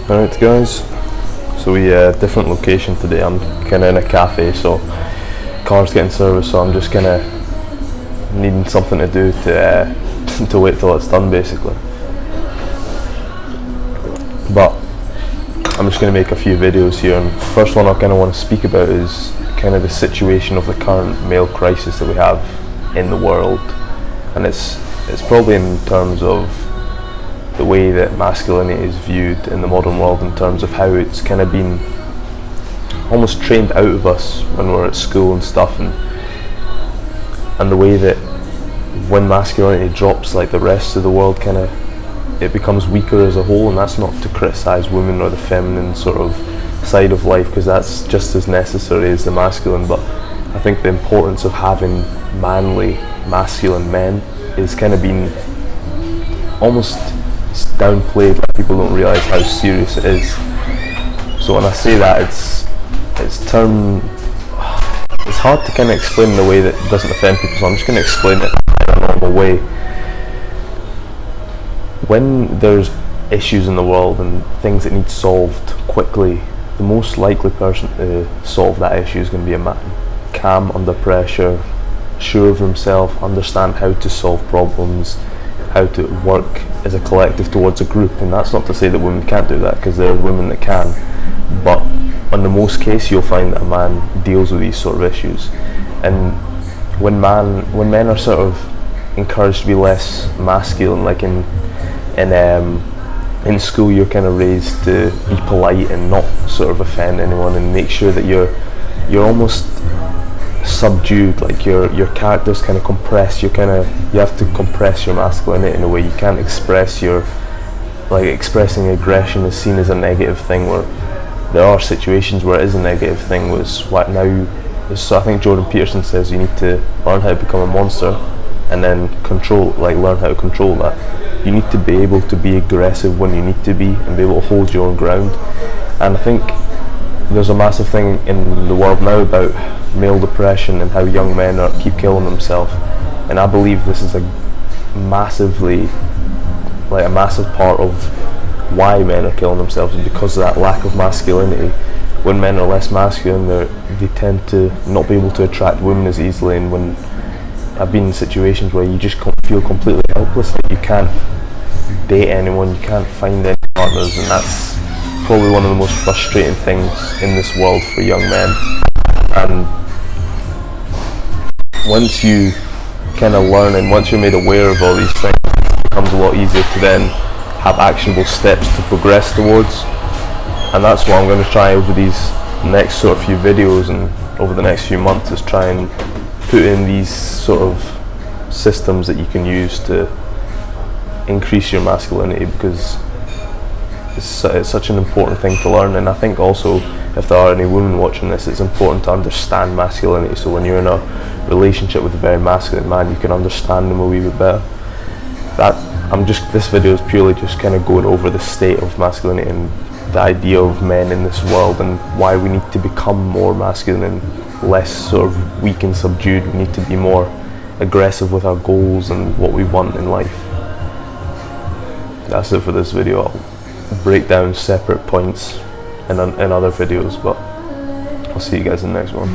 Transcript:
Alright guys, so we different location today. I'm kind of in a cafe, so car's getting serviced, so I'm just kind of needing something to do to to wait till it's done basically. But I'm just going to make a few videos here, and the first one I kind of want to speak about is kind of the situation of the current male crisis that we have in the world, and it's probably in terms of the way that masculinity is viewed in the modern world, in terms of how it's kind of been almost trained out of us when we're at school and stuff, and the way that when masculinity drops, like the rest of the world kind of, it becomes weaker as a whole. And that's not to criticize women or the feminine sort of side of life, because that's just as necessary as the masculine, but I think the importance of having manly, masculine men is kind of been almost downplayed. Like, people don't realise how serious it is. So when I say that, it's hard to kind of explain in a way that doesn't offend people, so I'm just going to explain it in a normal way. When there's issues in the world and things that need solved quickly, the most likely person to solve that issue is going to be a man. Calm under pressure, sure of himself, understand how to solve problems, how to work as a collective towards a group. And that's not to say that women can't do that, because there are women that can, but on the most case you'll find that a man deals with these sort of issues. And when men are sort of encouraged to be less masculine, like in school you're kind of raised to be polite and not sort of offend anyone, and make sure that you're almost subdued, like your character's kind of compressed. You have to compress your masculinity in a way. You can't express expressing aggression is seen as a negative thing, where there are situations where it is a negative thing. So I think Jordan Peterson says you need to learn how to become a monster and then learn how to control that. You need to be able to be aggressive when you need to be, and be able to hold your own ground. And I think there's a massive thing in the world now about male depression and how young men keep killing themselves, and I believe this is a massive part of why men are killing themselves, is because of that lack of masculinity. When men are less masculine, they tend to not be able to attract women as easily, and when I've been in situations where you just feel completely helpless, like you can't date anyone, you can't find any partners, and that's probably one of the most frustrating things in this world for young men. And once you kind of learn, and once you're made aware of all these things, it becomes a lot easier to then have actionable steps to progress towards. And that's what I'm going to try over these next sort of few videos and over the next few months, is try and put in these sort of systems that you can use to increase your masculinity, because it's such an important thing to learn. And I think also, if there are any women watching this, it's important to understand masculinity, so when you're in a relationship with a very masculine man, you can understand them a wee bit better. This video is purely just kind of going over the state of masculinity and the idea of men in this world, and why we need to become more masculine and less sort of weak and subdued. We need to be more aggressive with our goals and what we want in life. That's it for this video. I'll break down separate points in other videos, but I'll see you guys in the next one.